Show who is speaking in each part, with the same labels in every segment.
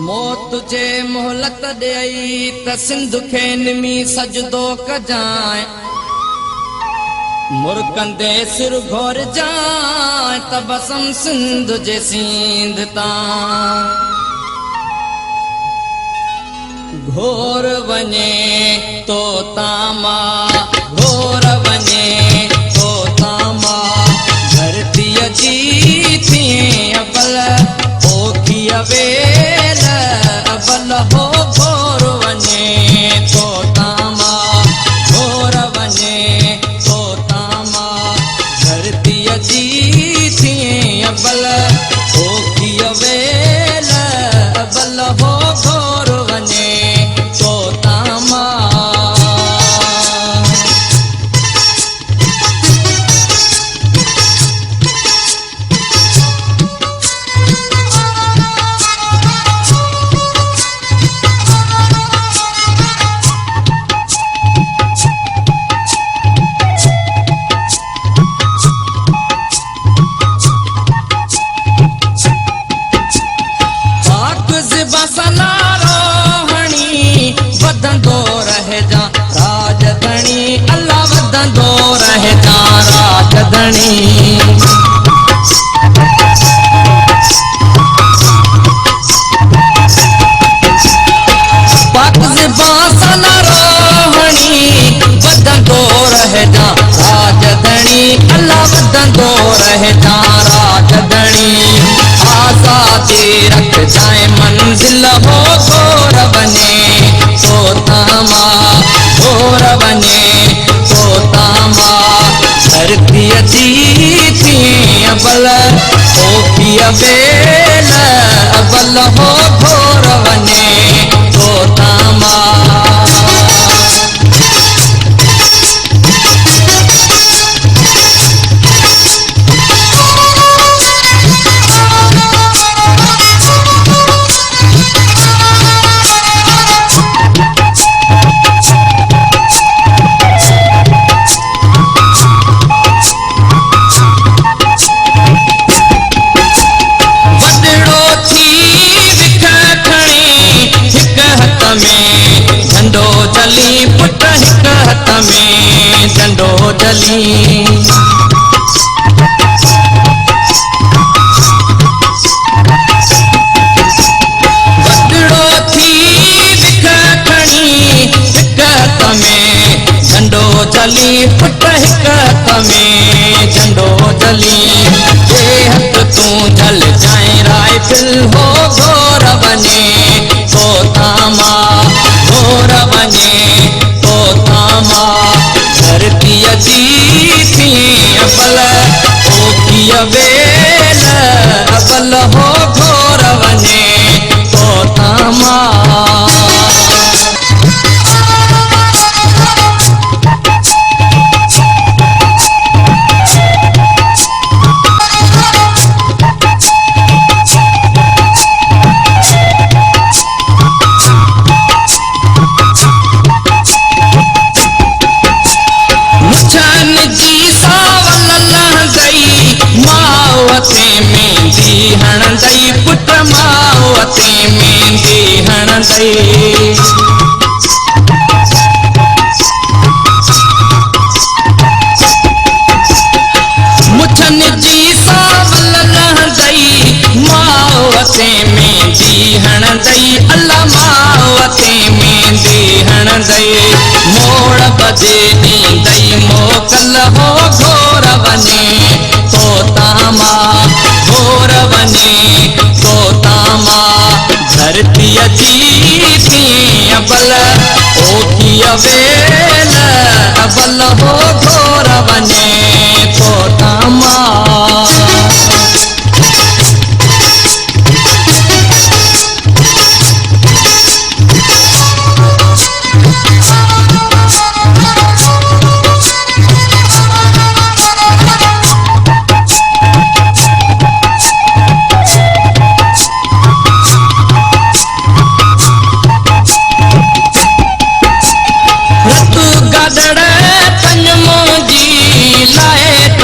Speaker 1: मौत जे मोहलत ॾेई त सिंध खे निमी सजदो कजाए मुर्कंदे सिर घोर जाए त बसम सिंध जे सींध तां घोर वञे तो तामा घोर वञे तो तामा धरती जी थी अबल ओखी अवेल अबल हो घोर वञे तो तामा घोर वञे तो तामा धरती जी थी अबल ओखी अवेल अबल हो घोर वञे तो तामा वधंदो रहे जा राजधणी अल्लाह वधंदो रहे जा राजधणी पाक ज़िबान रोहणी वधंदो रहे जा राजधणी अल्लाह वधंदो रहे जा राजधणी आज़ादी रख जाए मंजिल हो घोर वञे तो तामा घोर वञे तो तामा धरती जी थी अबल ओखी अवेल अबल हो घोर वञे तो तामा झंडो जली पुट हिक हथ में झंडो जली वडड़ो थी विख खणी हिक हथ में झंडो जली पुट हिक हथ में झंडो जली जे हथ तूं जल जाए राइफल हो घोर वञे तो तामा घोर वञे तो तामा धरती जी थी अबल ओखी अवेल अबल हो घोर वञे तो तामा मावते मेंदी हणंदई पुट मावते मेंदी हणंदई मुछन जी सावल लहंदई मावते मेंदी हणंदई अल्लाह मावते मेंदी हणंदई मोड़ बजे ॾींदई मोकल हो घोर वञे तो तामा घोर वञे तो तामा धरती जी थी अबल ओखी अवेल अबल हो घोर वञे तो तामा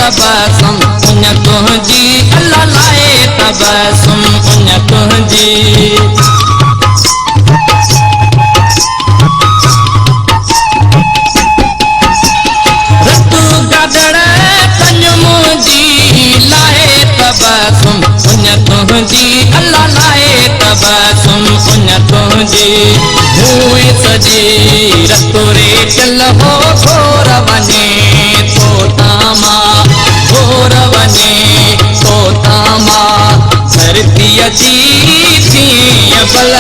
Speaker 1: तबसम उन तुझी अल्लाह लाए तबसम उन तुझी तबसुम उन तुंहिंजी भूए सजी रतुरे चल हो घोर वञे तो तामा घोर वञे तो तामा धरतीअ जी थीअ बल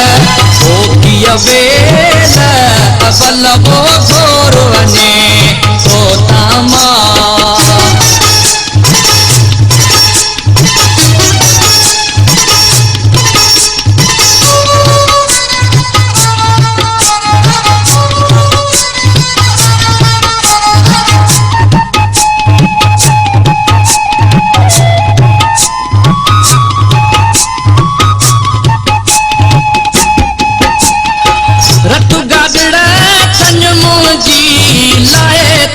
Speaker 1: होतीअ वेल अबल हो घोर वञे तो तामा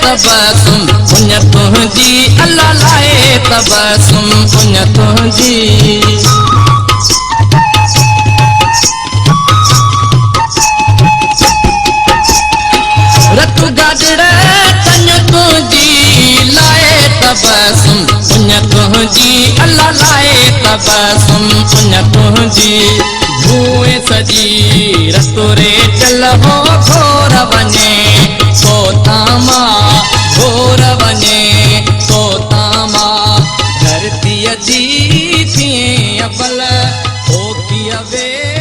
Speaker 1: तबसुम उन तुंहिंजी अल्लाह लाए तबसुम उन तुंहिंजी रत गाजड़ तन तुंहिंजी लाए तबसुम उन तुंहिंजी अल्लाह लाए तबसुम उन तुंहिंजी भूए सजी रतुरे चल हो घोर वञे तो तामा घोर वञे तो तामा धरतीअ जी थीअ बल होतीअ वे